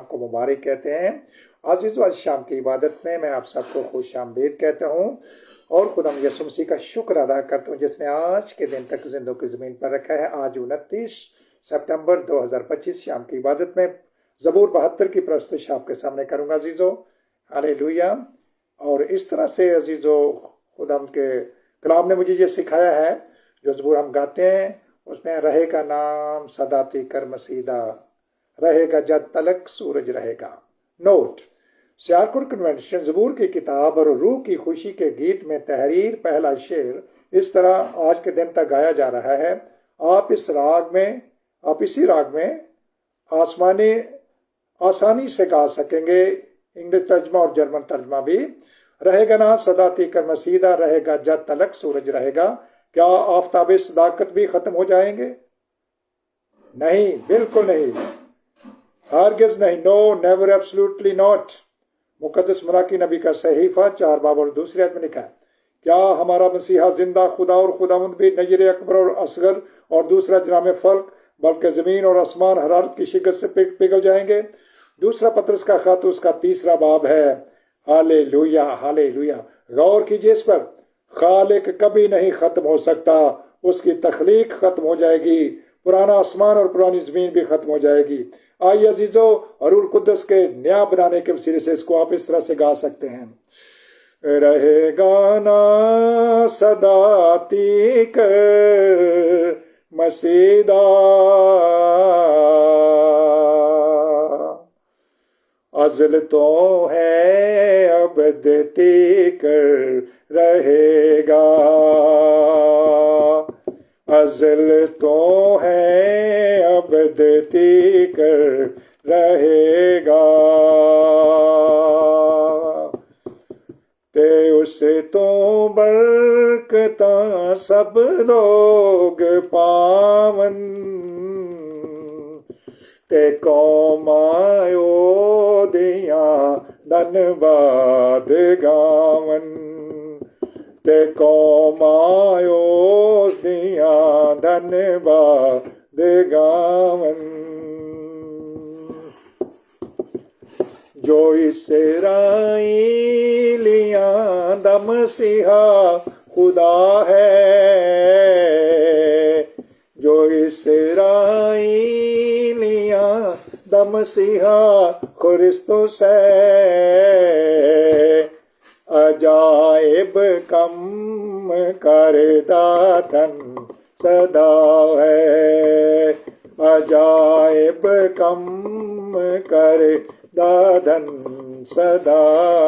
को मुबारक कहते हैं। आज़ीज़ो, आज शाम की इबादत में मैं आप सबको खुश आमदीद कहता हूँ और खुदा यीशु मसीह का शुक्र अदा करता हूँ जिसने आज के दिन तक जिंदों की ज़मीन पर रखा है। आज 29 सितंबर 2025 शाम की इबादत में ज़बूर 72 की प्रस्तुति आपके सामने करूँगा अजीज़ो। हालेलुया। और इस तरह से अजीज़ो, खुदा के कलाम ने मुझे ये सिखाया है, जो ज़बूर हम गाते हैं उसमें रहेगा नाम सदाती कर मसीदा, रहेगा जब तलक सूरज रहेगा। नोट, सियारकुट कन्वेंशन ज़बूर की किताब और रूह की खुशी के गीत में तहरीर पहला शेर इस तरह आज के दिन तक गाया जा रहा है। आप इसी राग में आसानी से गा सकेंगे, इंग्लिश तर्जमा और जर्मन तर्जमा भी। रहेगा ना सदाती कर मसीदा, रहेगा जब तलक सूरज रहेगा। क्या आफताब सदाकत भी खत्म हो जाएंगे? नहीं, बिल्कुल नहीं, हरगिज़ नहीं। No, never, absolutely not. मुकद्दस मलाकी नबी का सहीफा 4 बाब और दूसरे आयत में लिखा है, क्या हमारा मसीहा जिंदा खुदा और खुदावंद भी नजर अकबर और असगर और दूसरा जनाम फल्क, बल्कि जमीन और आसमान हरारत की शिद्दत से पिघल जाएंगे। दूसरा पत्रस का खत उसका 3 बाब है। Hallelujah, hallelujah. गौर कीजिए इस पर। खालिक कभी नहीं खत्म हो सकता, उसकी तख्लीक खत्म हो जाएगी, पुराना आसमान और पुरानी जमीन भी खत्म हो जाएगी। आइए अजीजो, रूह कुद्दस के नया बनाने के वसीले से इसको आप इस तरह से गा सकते हैं। रहेगा ना सदाती कर मसीदा, अज़ल तो है अबदती कर रहेगा, अज़ल तो है अबदती कर रहेगा। ते उसे तो बरकता सब लोग पावन, ते कौमायो दिया धन्यवाद गावन, ते कौमायो दिया धन्यवाद गावन। जो इसराइलियां दा मसीहा खुदा है, जो इसराइलियां दा मसीहा क्रिस्तुस है, अजाइब कम करदा धन सदा है, अजाइब कम कर दादन सदा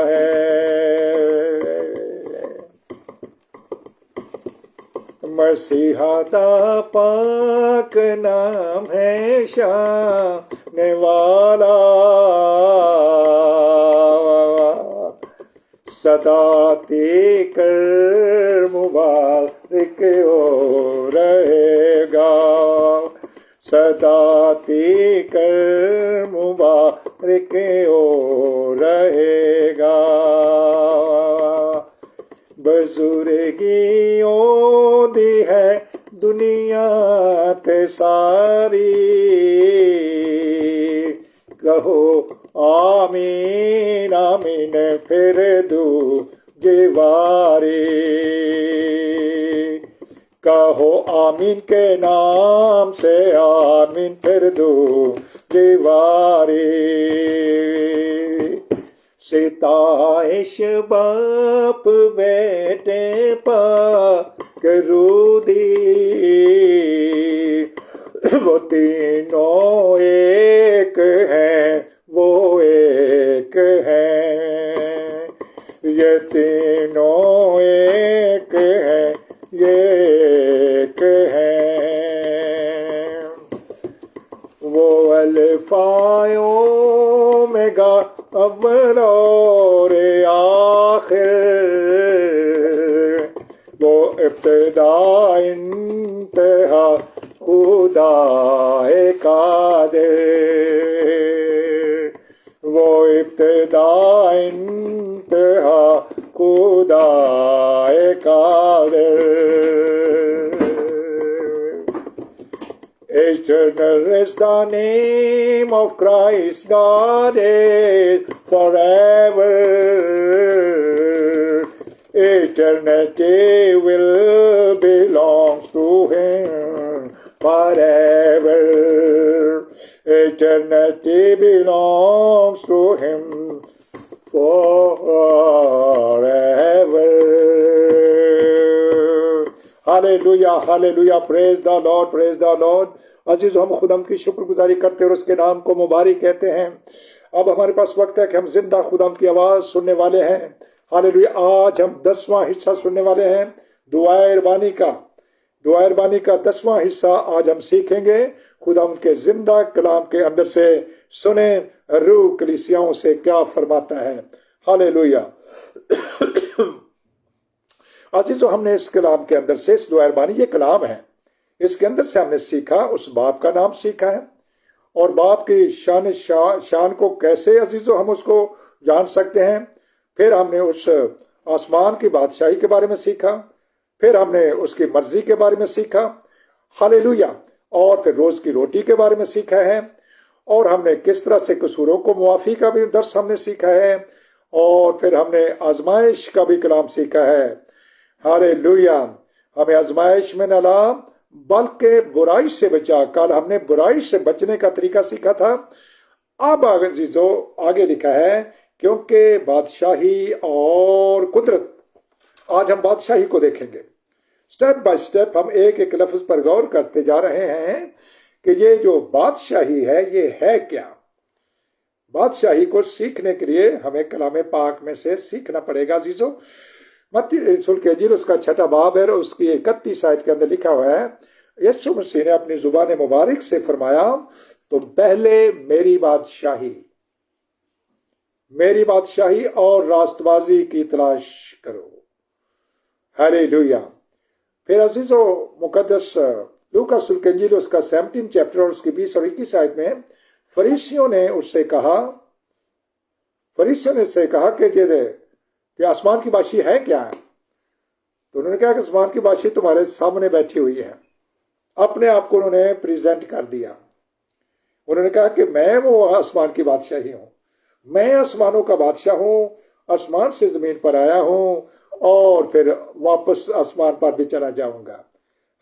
है। मसीहा दा पाक नाम है शान वाला, सदाती कर मुबारक हो रहेगा, सदाती कर मुबारक हो रहेगा। बुजुर्गी ओदी है दुनिया ते सारी, कहो आमीन आमीन फिर दूजे वारी, कहो आमीन के नाम से आमीन फिर दूजे वारी। सिताइश बाप बेटे पाक रूह दी, वो तीनों एक हैं, वो एक हैं, ये तीनों एक हैं, ये एक हैं। वो अल्फा ओमेगा अव्वल और आखिर, वो इब्तिदा इंतहा खुदाए कादिर, वो इब्तिदा इंतहा खुदाए Qadir. Eternal is the name of Christ, God is forever. Eternity will belong to Him forever. Eternity belongs to Him forever. Hallelujah, hallelujah, praise the Lord, praise the Lord. अजीज हम खुदाम की शुक्रगुजारी करते हैं और उसके नाम को मुबारक कहते हैं। अब हमारे पास वक्त है कि हम जिंदा खुदाम की आवाज सुनने वाले हैं। हालेलुया। आज हम 10वां हिस्सा सुनने वाले हैं दुआए बानी का 10वां हिस्सा आज हम सीखेंगे। खुदाम के जिंदा कलाम के अंदर से सुने रूह कलीसियाओं से क्या फरमाता है। हालेलुया। अजीजों हमने इस कलाम के अंदर से, इस दुआए बानी ये कलाम है, इसके अंदर से हमने सीखा, उस बाप का नाम सीखा है और बाप की शान को कैसे अजीजों हम उसको जान सकते हैं। फिर हमने उस आसमान की बादशाही के बारे में सीखा, फिर हमने उसकी मर्जी के बारे में सीखा। हालेलुया। और फिर रोज की रोटी के बारे में सीखा है और हमने किस तरह से कसूरों को मुआफी का भी दर्स हमने सीखा है और फिर हमने आजमाइश का भी कलाम सीखा है। हालेलुया। हमें आजमाइश में न ला बल्कि बुराई से बचा। कल हमने बुराई से बचने का तरीका सीखा था। अब आगे लिखा है क्योंकि बादशाही और कुदरत, आज हम बादशाही को देखेंगे। स्टेप बाय स्टेप हम एक एक लफ्ज पर गौर करते जा रहे हैं कि ये जो बादशाही है ये है क्या। बादशाही को सीखने के लिए हमें कलाम पाक में से सीखना पड़ेगा अजीजों। मत्ती रसूल के इंजील उसका 6वां बाब है और उसकी 31 आयत के अंदर लिखा हुआ है, यीशु मसीह ने अपनी जुबान मुबारक से फरमाया, तो पहले मेरी बादशाही और रास्तबाजी की तलाश करो। हालेलुया। फिर अजीजों मुकद्दस लूका रसूल के इंजील उसका 17 चैप्टर और उसकी 20 और 21 आयत में फरीसियों ने उससे कहा कि आसमान की बादशाही है क्या है। तो उन्होंने कहा कि आसमान की बादशाही तुम्हारे सामने बैठी हुई है। अपने आप को उन्होंने प्रेजेंट कर दिया। उन्होंने कहा कि मैं वो आसमान की बादशाही हूं, मैं आसमानों का बादशाह हूं, आसमान से जमीन पर आया हूं और फिर वापस आसमान पर भी चला जाऊंगा।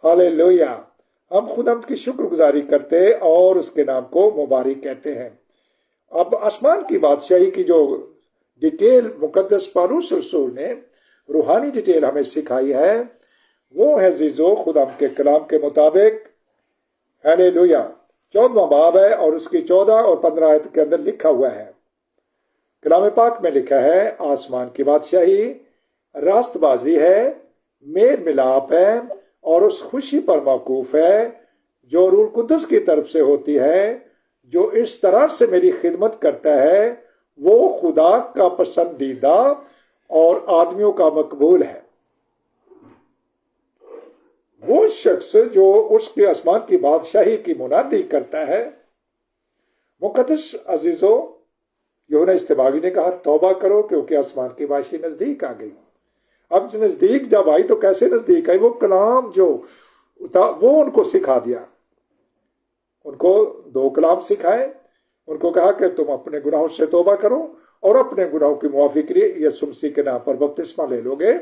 हालेलुया। हम खुदावंद की शुक्रगुजारी करते और उसके नाम को मुबारक कहते हैं। अब आसमान की बादशाही की जो डिटेल मुकद्दस पौलुस रसूल ने रूहानी डिटेल हमें सिखाई है वो है जीजो खुदावंद के कलाम के मुताबिक। हालेलुया। 14वां बाब है और उसकी 14 और 15 आयत के अंदर लिखा हुआ है, कलाम पाक में लिखा है, आसमान की बादशाही रास्तबाजी है, मेल मिलाप है और उस खुशी पर मौकूफ है जो रूह कुद्दुस की तरफ से होती है। जो इस तरह से मेरी खिदमत करता है वो खुदा का पसंदीदा और आदमियों का मकबूल है। वो शख्स जो उसके आसमान की बादशाही की मुनादी करता है। मुकद्दस अजीजों, यूहन्ना इस्तेबागी ने कहा तौबा करो क्योंकि आसमान की बादशाही नजदीक आ गई। अब नजदीक जब आई तो कैसे नजदीक आई, वो कलाम जो वो उनको सिखा दिया। उनको 2 कलाम सिखाए। उनको कहा कि तुम अपने गुनाहों से तौबा करो और अपने गुनाहों की मुआफी के लिए यीशु मसीह के नाम पर बपतिस्मा ले लोगे।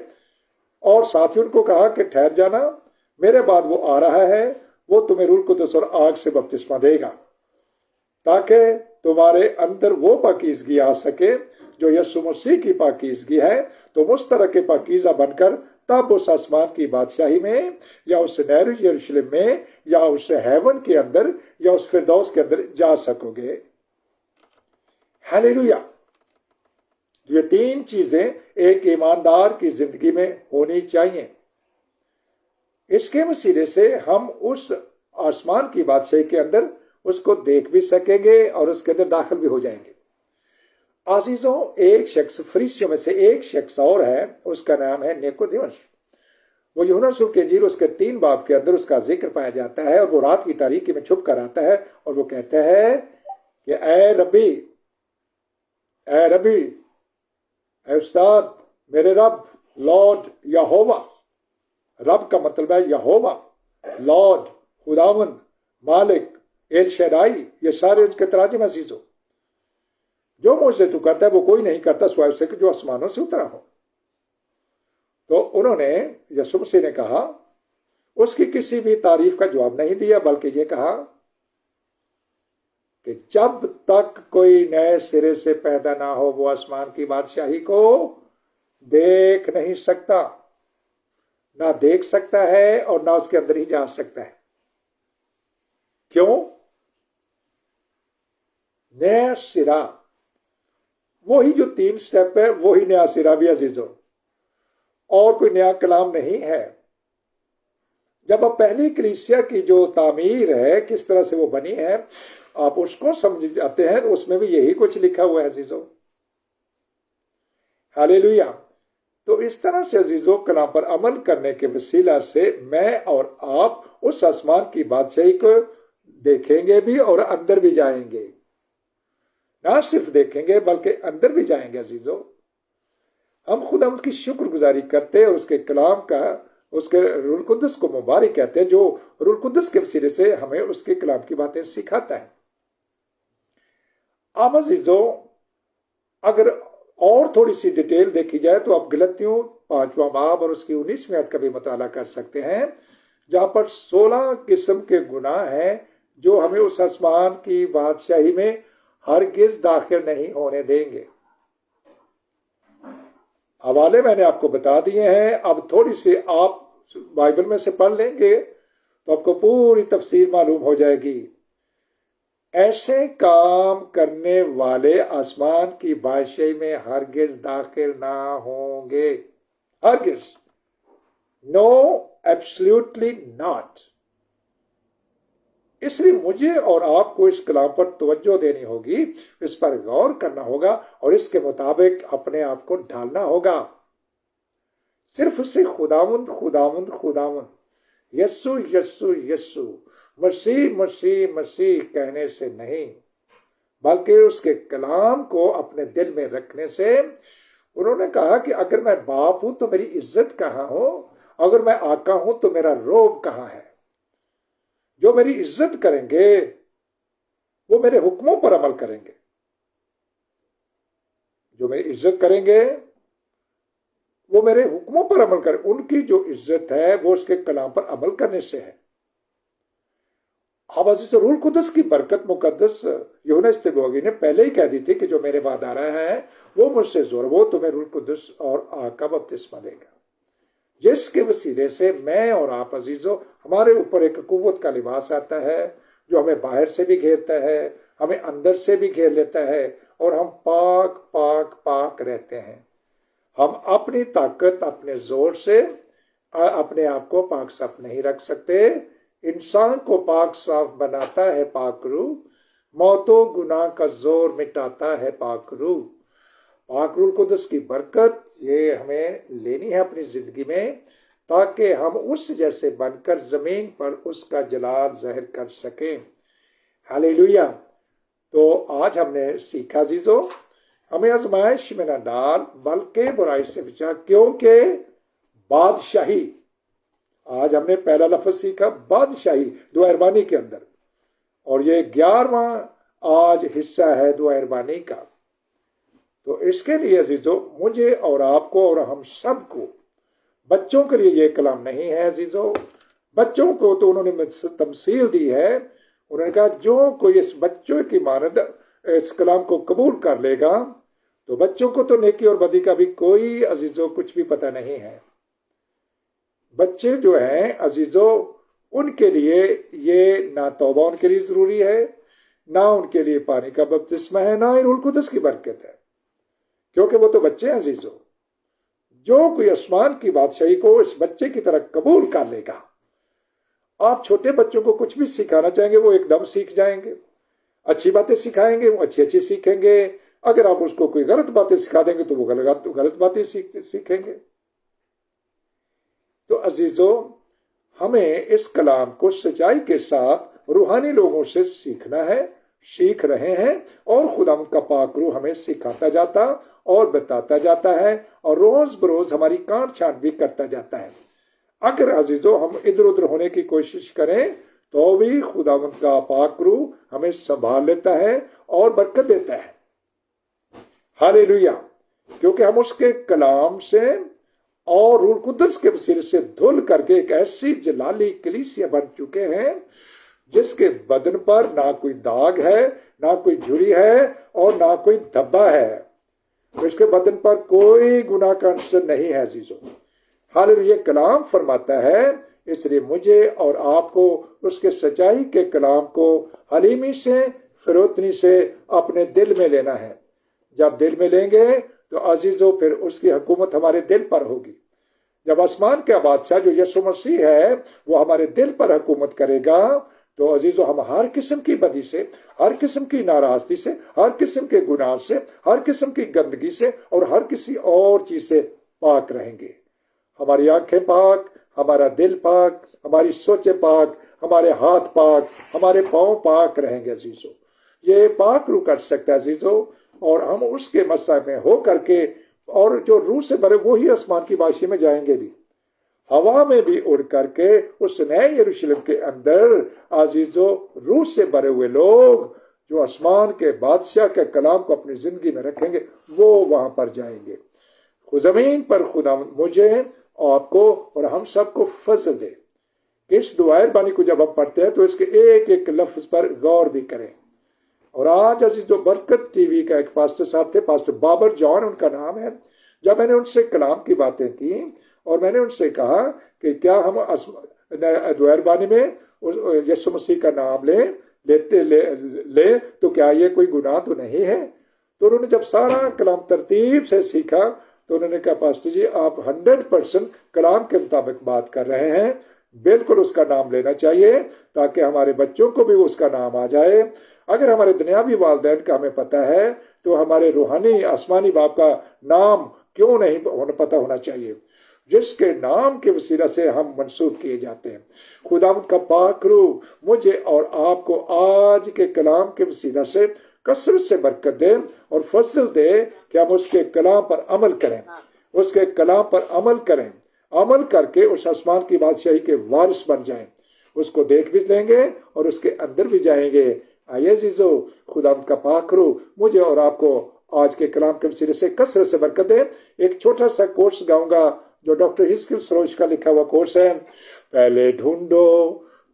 और साथ ही उनको कहा कि ठहर जाना, मेरे बाद वो आ रहा है, वो तुम्हें रूह कुद्दुस और आग से बपतिस्मा देगा ताकि तुम्हारे अंदर वो पाकीज़गी आ सके जो यीशु मसीह की पाकीज़गी है। तुम उस तरह के पाकीज़ा बनकर तब उस आसमान की बादशाही में या उस नहर यरूशलेम में या उस हेवन के अंदर या उस फिरदौस के अंदर जा सकोगे। हालेलुया। ये 3 चीजें एक ईमानदार की जिंदगी में होनी चाहिए। इसके वसीले से हम उस आसमान की बादशाही के अंदर उसको देख भी सकेंगे और उसके अंदर दाखिल भी हो जाएंगे। आजीजों, एक शख्स फरीसियों में से एक शख्स और है, उसका नाम है निकोदेमुस। वो यूहन्ना रसूल के इंजील उसके 3 बाब के अंदर उसका जिक्र पाया जाता है और वो रात की तारीकी में छुप कर आता है और वो कहता है कि ऐ रबी, ऐ उस्ताद, मेरे रब, लॉर्ड यहोवा। रब का मतलब है यहोवा, लॉर्ड, खुदावंद, मालिक, एल शैदाई, ये सारे उसके तराजम अजीजों। जो मुझसे तू करता है वो कोई नहीं करता सिवाय उससे कि जो आसमानों से उतरा हो। तो उन्होंने, यीशु मसीह ने कहा, उसकी किसी भी तारीफ का जवाब नहीं दिया, बल्कि ये कहा कि जब तक कोई नए सिरे से पैदा ना हो वो आसमान की बादशाही को देख नहीं सकता, ना देख सकता है और ना उसके अंदर ही जा सकता है। क्यों? नया सिरा, वही जो 3 स्टेप है वही नया सिरा भी अजीजों, और कोई नया कलाम नहीं है। जब अब पहली कलीसिया की जो तामीर है किस तरह से वो बनी है आप उसको समझ जाते हैं, तो उसमें भी यही कुछ लिखा हुआ है अजीजों। हालेलुया। तो इस तरह से अजीजों कलाम पर अमल करने के वसीला से मैं और आप उस आसमान की बादशाही को देखेंगे भी और अंदर भी जाएंगे। ना सिर्फ देखेंगे बल्कि अंदर भी जाएंगे अजीजों। हम खुदा की शुक्रगुजारी करते हैं और उसके कलाम का, उसके रूह कुद्दस को मुबारक कहते हैं, जो रूह कुद्दस के वसीले से हमें उसके कलाम की बातें सिखाता है। अब अजीजों, अगर और थोड़ी सी डिटेल देखी जाए तो आप गलतियों 5वां बाब और उसकी 19वीं आयत का भी मुताला कर सकते हैं, जहां पर 16 किस्म के गुनाह हैं जो हमें उस आसमान की बादशाही में हरगिज दाखिल नहीं होने देंगे। हवाले मैंने आपको बता दिए हैं। अब थोड़ी सी आप बाइबल में से पढ़ लेंगे तो आपको पूरी तफसीर मालूम हो जाएगी। ऐसे काम करने वाले आसमान की बादशाही में हरगिज दाखिल ना होंगे, हरगिज, नो, एब्सोल्युटली नॉट। इसलिए मुझे और आपको इस कलाम पर तवज्जो देनी होगी, इस पर गौर करना होगा और इसके मुताबिक अपने आप को ढालना होगा। सिर्फ उसे खुदावंद खुदावंद खुदावंद, यस्सु यस्सु यस्सु, मसीह मसीह मसीह कहने से नहीं, बल्कि उसके कलाम को अपने दिल में रखने से। उन्होंने कहा कि अगर मैं बाप हूं तो मेरी इज्जत कहां हो, अगर मैं आका हूं तो मेरा रोब कहां है। जो मेरी इज्जत करेंगे वो मेरे हुक्मों पर अमल करेंगे, जो मेरी इज्जत करेंगे वो मेरे हुक्मों पर अमल करें। उनकी जो इज्जत है वो उसके कलाम पर अमल करने से है। अब अजीज, रूह कुदस की बरकत मुकद्दस यूहन्ना इस्तबोगी ने पहले ही कह दी थी कि जो मेरे बाद आ रहा है वो मुझसे जोर, वो तुम्हें रूह कुदस और आग का बपतिस्मा देगा, जिसके वसीले से मैं और आप अजीजों, हमारे ऊपर एक कुव्वत का लिबास आता है जो हमें बाहर से भी घेरता है, हमें अंदर से भी घेर लेता है, और हम पाक पाक पाक रहते हैं। हम अपनी ताकत, अपने जोर से अपने आप को पाक साफ नहीं रख सकते। इंसान को पाक साफ बनाता है पाक रूह, मौतो गुनाह का जोर मिटाता है पाक रूह। पाक रूह कुदस की बरकत ये हमें लेनी है अपनी जिंदगी में, ताकि हम उस जैसे बनकर जमीन पर उसका जलाल ज़ाहिर कर सकें। हालेलुया। तो आज हमने सीखा जीजो, हमें आजमाइश में न डाल बल्कि बुराई से बचा, क्योंकि बादशाही, आज हमने पहला लफ्ज सीखा बादशाही दुआ अरबानी के अंदर, और ये 11वां आज हिस्सा है दुआ अरबानी का। तो इसके लिए अजीजों, मुझे और आपको और हम सबको, बच्चों के लिए ये कलाम नहीं है अजीजों। बच्चों को तो उन्होंने तमसील दी है, उन्होंने कहा जो कोई इस बच्चों की मानद इस कलाम को कबूल कर लेगा तो बच्चों को तो नेकी और बदी का भी कोई अजीजों कुछ भी पता नहीं है। बच्चे जो हैं अजीजों, उनके लिए ये ना तौबा उनके लिए जरूरी है, ना उनके लिए पानी का बपतिस्मा है, ना ही रूह कुदस की बरकत है, क्योंकि वो तो बच्चे हैं अजीजों। जो कोई आसमान की बादशाही को इस बच्चे की तरह कबूल कर लेगा, आप छोटे बच्चों को कुछ भी सिखाना चाहेंगे वो एकदम सीख जाएंगे। अच्छी बातें सिखाएंगे वो अच्छी अच्छी सीखेंगे, अगर आप उसको कोई गलत बातें सिखा देंगे तो वो गलत बातें सीखेंगे। तो अजीजों, हमें इस कलाम को सच्चाई के साथ रूहानी लोगों से सीखना है, सीख रहे हैं, और खुदा का पाक रूह हमें सिखाता जाता और बताता जाता है और रोज बरोज हमारी काट छांट भी करता जाता है। अगर अजीजों हम इधर उधर होने की कोशिश करें تو بھی खुदावंद का पाक रूह हमें संभाल लेता है और बरकत देता है। हालेलुया, क्योंकि हम उसके कलाम से और रूह कुदस के वसीले से धुल करके एक ऐसी जलाली कलीसिया बन चुके हैं जिसके बदन पर ना कोई दाग है, ना कोई झुर्री है और ना कोई धब्बा है। उसके बदन पर कोई गुनाह का अंश नहीं है अजीजों। हालेलुया, कलाम फरमाता है, इसलिए मुझे और आपको उसके सच्चाई के कलाम को हलीमी से, फिरोतनी से अपने दिल में लेना है। जब दिल में लेंगे तो अजीजों फिर उसकी हुकूमत हमारे दिल पर होगी। जब आसमान का बादशाह जो यीशु मसीह है वो हमारे दिल पर हुकूमत करेगा तो अजीजों हम हर किस्म की बदी से, हर किस्म की नाराजगी से, हर किस्म के गुनाह से, हर किस्म की गंदगी से और हर किसी और चीज से पाक रहेंगे। हमारी आंखें पाक, हमारा दिल पाक, हमारी सोचें पाक, हमारे हाथ पाक, हमारे पांव पाक रहेंगे अजीजों। ये पाक रूह कर सकता है अजीजों, और हम उसके मसा में हो करके और जो रूह से भरे वो ही आसमान की बादशाही में जाएंगे भी। हवा में भी उड़ करके उस नए यरूशलेम के अंदर अजीजों रूह से भरे हुए लोग जो आसमान के बादशाह के कलाम को अपनी जिंदगी में रखेंगे वो वहां पर जाएंगे। जमीन पर खुदा मुझे, आपको और हम सबको फजल दे कि इस दुआए बानी को जब हम पढ़ते हैं तो इसके एक एक लफ्ज पर गौर भी करें। और आज अजीजों बरकत टीवी का एक पास्टर साहब थे, पास्टर बाबर जॉन उनका नाम है। जब मैंने उनसे कलाम की बातें की और मैंने उनसे कहा कि क्या हम दुआए बानी में यीशु मसीह का नाम ले तो क्या ये कोई गुनाह तो नहीं है? तो उन्होंने जब सारा कलाम तरतीब से सीखा तो उन्होंने कहा, पास्टर जी आप 100% कलाम के मुताबिक बात कर रहे हैं, बिल्कुल उसका नाम लेना चाहिए ताकि हमारे बच्चों को भी उसका नाम आ जाए। अगर हमारे दुनियावी वालिदैन का हमें पता है तो हमारे रूहानी आसमानी बाप का नाम क्यों नहीं पता होना चाहिए, जिसके नाम के वसीला से हम मंसूब किए जाते हैं। खुदावंद का पाक रूह मुझे और आपको आज के कलाम के वसीला से कसरत से बरकत दे और फजल दे कि हम उसके कलाम पर अमल करें, उसके कलाम पर अमल करें, अमल करके उस आसमान की बादशाही के वारिस बन जाएं। उसको देख भी लेंगे और उसके अंदर भी जाएंगे। आइए जीजो, खुदावंद का पाक रूह मुझे और आपको आज के कलाम के वसीले से कसरत से बरकत दे। एक छोटा सा कोर्स गाऊंगा जो डॉक्टर हिस्किल सरोज का लिखा हुआ कोर्स है। पहले ढूंढो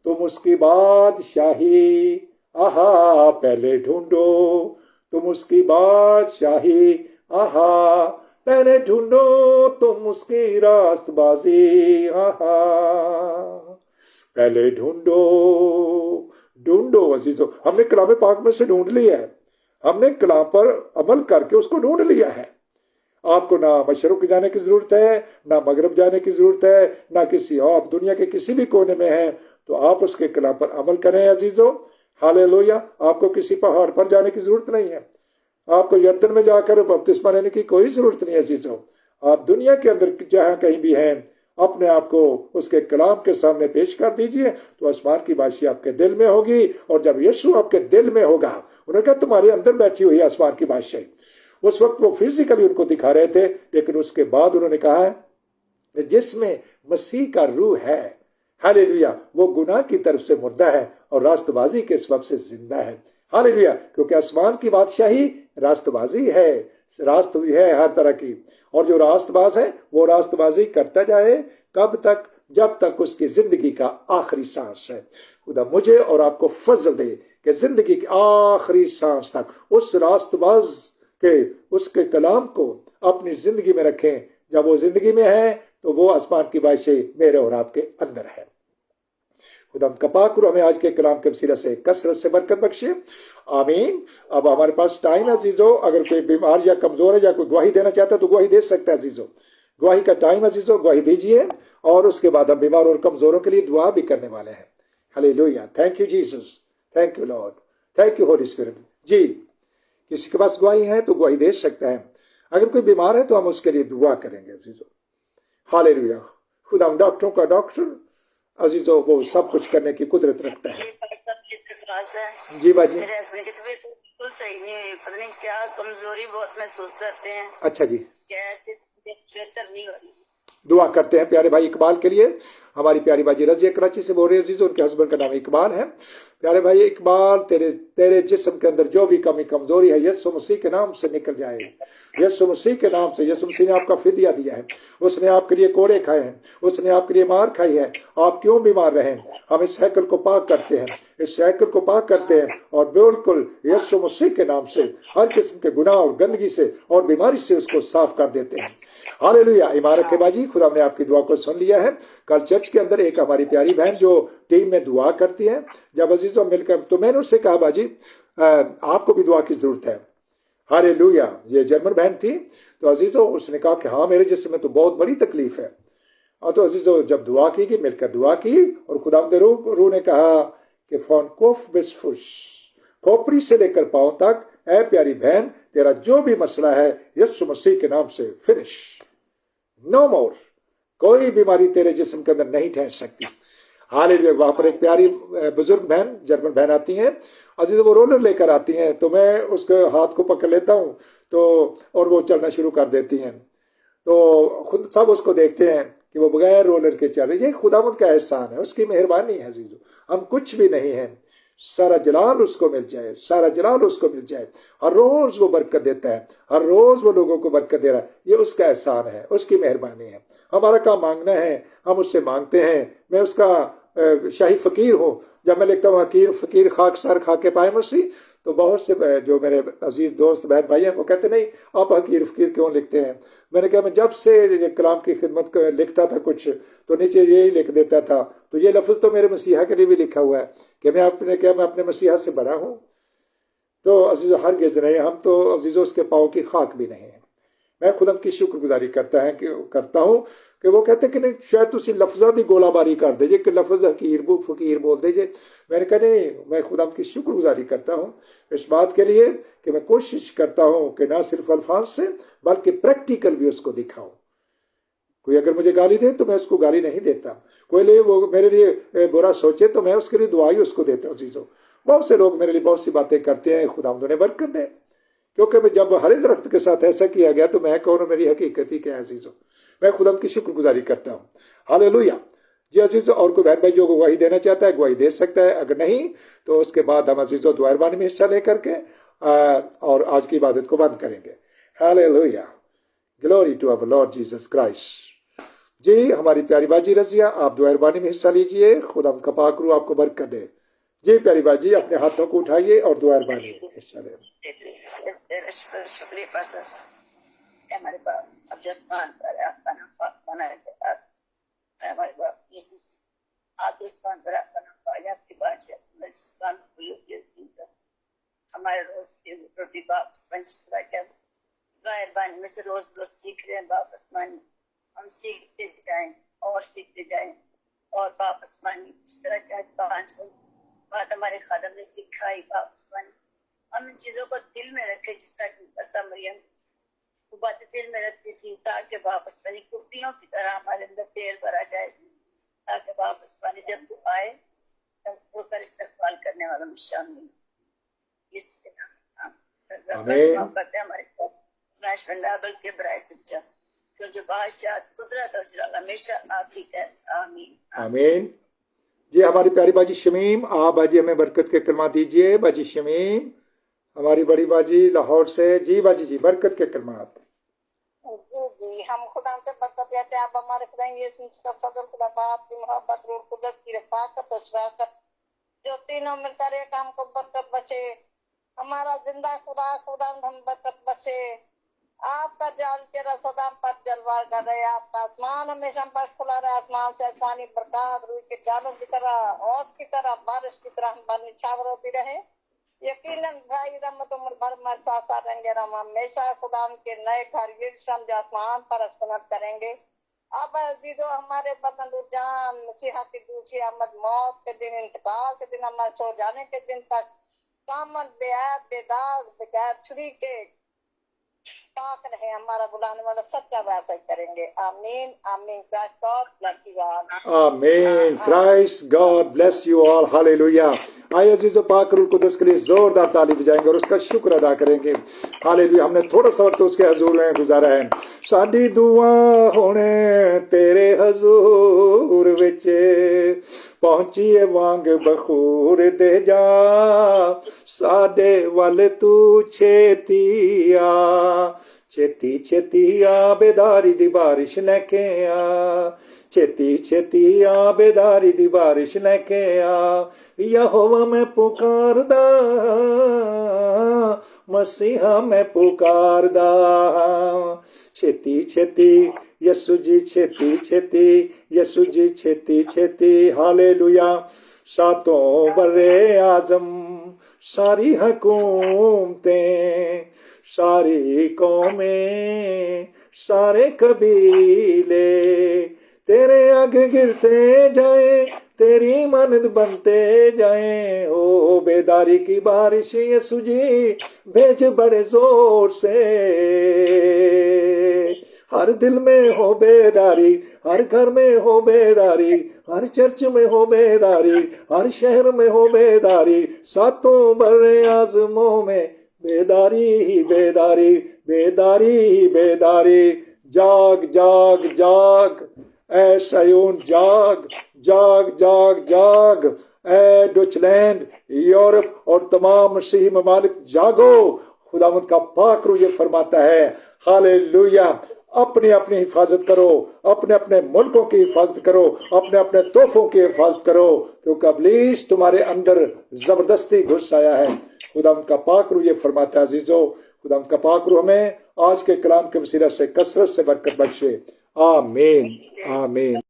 तुम उसकी बादशाही, आहा पहले ढूंढो तुम उसकी बादशाही, आहा पहले ढूंढो तुम उसकी रास्तबाजी, आहा पहले ढूंढो अजीजों। हमने कलाम पाक में से ढूंढ लिया है, हमने कलाम पर अमल करके उसको ढूंढ लिया है। आपको ना मशरक जाने की जरूरत है, ना मगरब जाने की जरूरत है, ना किसी और दुनिया के किसी भी कोने में है तो आप उसके कलाम पर अमल करें अजीजों। हालेलुया, आपको किसी पहाड़ पर जाने की जरूरत नहीं है, आपको यर्दन में जाकर बपतिस्मा लेने की कोई जरूरत नहीं है अजीजों। आप दुनिया के अंदर जहां कहीं भी हैं अपने आप को उसके कलाम के सामने पेश कर दीजिए तो आसमान की बादशाही आपके दिल में होगी। और जब यीशु आपके दिल में होगा, उन्होंने कहा तुम्हारे अंदर बैठी हुई आसमान की बादशाही। उस वक्त वो फिजिकली उनको दिखा रहे थे, लेकिन उसके बाद उन्होंने कहा है जिसमें मसीह का रूह है, हालेलुया, वो गुनाह की तरफ से मुर्दा है और रास्तबाजी के सबब से जिंदा है। हालेलुया, क्योंकि आसमान की बादशाही रास्तबाजी है, रास्त भी है हर तरह की। और जो रास्तबाज है वो रास्तबाजी करता जाए, कब तक? जब तक उसकी जिंदगी का आखिरी सांस है। खुदा मुझे और आपको फजल दे कि जिंदगी की आखिरी सांस तक उस रास्तबाज के उसके कलाम को अपनी जिंदगी में रखें। जब वो जिंदगी में है तो वो आसमान की बादशाही मेरे और आपके अंदर है। खुदा का पाक रूह हमें आज के कलाम के वसीला से कसरत से बरकत बख्शे, आमीन। अब हमारे पास टाइम है अजीजों, अगर कोई बीमार या कमजोर है या कोई गवाही देना चाहता है तो गवाही दे सकता है अजीजों। गवाही का टाइम अजीजों, गवाही दीजिए और उसके बाद हम बीमार और कमजोरों के लिए दुआ भी करने वाले हैं। Hallelujah, thank you Jesus, thank you Lord, thank you Holy Spirit. जी, किसी के पास गवाही है तो गवाही दे सकता है। अगर कोई बीमार है तो हम उसके लिए दुआ करेंगे अजीजों। हालेलुया, खुदा डॉक्टरों का डॉक्टर अजीजों वो सब कुछ करने की कुदरत रखता है। जी बाजी, मेरे हस्बैंड की तबीयत बिल्कुल सही नहीं है, पता नहीं क्या कमजोरी बहुत महसूस करते हैं। अच्छा जी, कैसे बेहतर नहीं हो रही। दुआ करते हैं प्यारे भाई इकबाल के लिए। हमारी प्यारी बाजी रजिया कराची से बोल रही है अजीजों, उनके हस्बैंड का नाम इकबाल है। प्यारे भाई इकबाल, तेरे जिस्म के अंदर जो भी कमी कमजोरी है यीशु मसीह के नाम से निकल जाए। यीशु मसीह के नाम से, यीशु मसीह ने आपका फिदिया दिया है, उसने आपके लिए कोड़े खाए हैं, उसने आपके लिए मार खाई है। आप क्यों बीमार रहे? हम इस हैकल को पाक करते हैं, इस हैकल को पाक करते हैं और बिल्कुल यीशु मसीह के नाम से हर किस्म के गुनाह और गंदगी से और बीमारी से उसको साफ कर देते हैं। हालेलुया। इमारत के बाजी, खुदा ने आपकी दुआ को सुन लिया है। कल चर्च के अंदर एक हमारी प्यारी बहन जो टीम में दुआ करती है, जब अजीजों मिलकर, तो मैंने उससे कहा बाजी आपको भी दुआ की जरूरत है। हालेलुया। ये जर्मन बहन थी, तो अजीजों उसने कहा कि हाँ मेरे जिस्म में तो बहुत बड़ी तकलीफ है। और तो अजीजों जब दुआ की कि मिलकर दुआ की, और खुदा रूह ने कहा कि फोन कोफ बिस्फुश, खोपड़ी से लेकर पांव तक, ऐ प्यारी बहन तेरा जो भी मसला है यीशु मसीह के नाम से फिनिश, नो मोर। कोई बीमारी तेरे जिस्म के अंदर नहीं ठहर सकती। हालेलुया। वहां पर एक प्यारी बुजुर्ग बहन, जर्मन बहन आती हैं अजीज, वो रोलर लेकर आती हैं, तो मैं उसके हाथ को पकड़ लेता हूं तो और वो चलना शुरू कर देती हैं। तो खुद सब उसको देखते हैं कि वो बगैर रोलर के चल रही है। खुदावंद का एहसान है, उसकी मेहरबानी है अजीजों, हम कुछ भी नहीं है। सारा जलाल उसको मिल जाए, सारा जलाल उसको मिल जाए। हर रोज वो बरकत देता है, हर रोज वो लोगों को बरकत दे रहा है। ये उसका एहसान है, उसकी मेहरबानी है। हमारा काम मांगना है, हम उससे मांगते हैं। मैं उसका शाही फकीर हूँ। जब मैं लिखता हूँ हकीर फकीर खाक सर खा के पाए मसीह, तो बहुत से जो मेरे अजीज दोस्त बहन भाई हैं वो कहते नहीं आप हकीर फकीर क्यों लिखते हैं। मैंने कहा मैं जब से कलाम की खिदमत लिखता था कुछ, तो नीचे यही लिख देता था। तो ये लफ्ज तो मेरे मसीहा के लिए भी लिखा हुआ है कि मैं अपने मसीहा से बड़ा हूँ। तो अजीजों हरगिज़ नहीं, हम तो अजीजों उसके पाँव की खाक भी नहीं है। मैं खुदा की शुक्रगुजारी करता हूँ कि वो कहते कि नहीं शायद तुसी लफ्ज़ां दी गोलाबारी कर दे जे कि लफ्ज़ हकीर फकीर बोल दे जे। मैंने कहा नहीं, मैं खुदा की शुक्रगुजारी करता हूँ इस बात के लिए कि मैं कोशिश करता हूँ कि ना सिर्फ अल्फाज से बल्कि प्रैक्टिकल भी उसको दिखाऊं। कोई अगर मुझे गाली दे तो मैं उसको गाली नहीं देता, कोई वो मेरे लिए बुरा सोचे तो मैं उसके लिए दुआ ही उसको देता हूँ। चीज़ों बहुत से लोग मेरे लिए बहुत सी बातें करते हैं, खुदा उन्हें बरकत दे, क्योंकि जब हरे दरख्त के साथ ऐसा किया गया तो मैं कौन, मेरी हकीकत ही क्या है अजीजों। मैं खुदा की शुक्रगुजारी करता हूँ। हालेलुया जी अजीजों। और कोई बहन भाई जो गवाही देना चाहता है गवाही दे सकता है, अगर नहीं तो उसके बाद हम अजीजों दुआरबानी में हिस्सा लेकर के और आज की इबादत को बंद करेंगे। Hallelujah, glory to our Lord Jesus Christ. जी हमारी प्यारी बाजी रजिया, आप दुआरबानी में हिस्सा लीजिए, खुदा का पाक रूह आपको बरकत दे। जी प्यारी बाजी अपने हाथों को उठाइए और दुआरबानी में हिस्सा ले। शुक्रिया पास्टर, हमारे बाप अब जसमान पर आपका नाम पाक माना जाए। हमारे बाप यीशु आप जसमान पर आपका नाम पाए, आपकी बात है जसमान को योग्य हमारे रोज की रोटी बाप पंचरा क्या दुआरबानी में से रोज रोज सीख रहे हैं बाप आसमानी, हम सीखते जाएं और सीखते जाएं। और बाप आसमानी इस तरह क्या पांच बात हमारे खादम ने सिखाई बाप आसमानी, हम इन चीजों को दिल में रखे जिस तरह की बसा मरियम वो बातें दिल में रखती थी ताकि वापस पानी कुप्पियों की तरह हमारे अंदर तेल भरा जाए, ताकि वापस पानी जब तू आए तब वो कर इस्तेमाल करने वालों में शामिल। इसके नाम करते हैं हमारे नाशवंडाबल के बराए सच्चा क्यों जो बादशाह कुदरत और जलाल हमेशा आप ही है। आमीन आमीन। जी हमारी प्यारी बाजी शमीम, आप बाजी हमें बरकत के कलमा दीजिए। बाजी शमीम हमारी बड़ी बाजी लाहौर से। जी बाजी जी बरकत के कलमात। जी हम खुदा से बरकत लेते हैं। आप हमारे खुदा यीशु का फजल, खुदा बाप की मोहब्बत, रूह कुदरत की रफाकत और शराकत जो तीनों मिलकर एक हमको बरकत बचे। हमारा जिंदा खुदा हम बरकत बचे। आपका जाल चेहरा सदा पर जलवा कर रहे, आपका आसमान हमेशा पर खुला रहे, आसमान से आसमानी बरकत रूह के जालों की तरह ओस की तरह बारिश की तरह हम पर निछावर होती रहे। यकीनन भाई रहमत उम्र भर में साथ रहेंगे। हम हमेशा खुदा के नए घर यरूशलेम जो आसमान पर अस्पनत करेंगे। अब अजीजों हमारे बदन जान मसीहा की दूसरी आमद, मौत के दिन, इंतकाल के दिन, हमारे सो जाने के दिन तक कामल बेऐब बेदाग बगैर छुरी के पाक रहे, हमारा बुलाने वाला सच्चा वैसा ही करेंगे। आमीन आमीन। Christ God bless you all. आमीन। Christ God bless you all. Hallelujah. आइए अजीजों, पाक रूह कुदस के लिए जोरदार ताली बजाएंगे और उसका शुक्र अदा करेंगे। हालेलुया। हमने थोड़ा सा वक्त उसके हजूर में गुजारा है। साडी दुआ होने तेरे हजूर विच पहुंचीए वांग बखूर दे जा, साडे वल तू छेती आ, छेती छेती आ बेदारी दी बारिश लेके आ, छेती छेती आ बेदारी दी बारिश लेके आ, यहोवा मैं पुकारदा, मसीहा मैं पुकारदा, छेती छेती यसु जी छेती छेती, यसु जी छेती छेती। हालेलुया। सातों बरे आजम, सारी हुकूमतें, सारी कौमें, सारे कबीले तेरे आगे गिरते जाए, तेरी मानद बनते जाए। ओ बेदारी की बारिश यसु जी भेज बड़े जोर से, हर दिल में हो बेदारी, हर घर में हो बेदारी, हर चर्च में हो बेदारी, हर शहर में हो बेदारी, सातों बड़े आज़मों में बेदारी ही बेदारी, बेदारी ही बेदारी। जाग जाग जाग ऐ सयून, जाग जाग जाग जाग ऐ डचलैंड, यूरोप और तमाम मसीही ममालिक, जागो। खुदावंद का पाक रूह ये फरमाता है। हालेलुया। अपनी अपनी हिफाजत करो, अपने अपने मुल्कों की हिफाजत करो, अपने अपने तोहफों की हिफाजत करो, क्योंकि इब्लीस तुम्हारे अंदर जबरदस्ती घुस आया है। खुदावंद का पाक रूह ये फरमाता है। अजीजों, खुदावंद का पाक रूह हमें आज के कलाम के वसीला से कसरत से बरकत बख्शे। आमीन आमीन।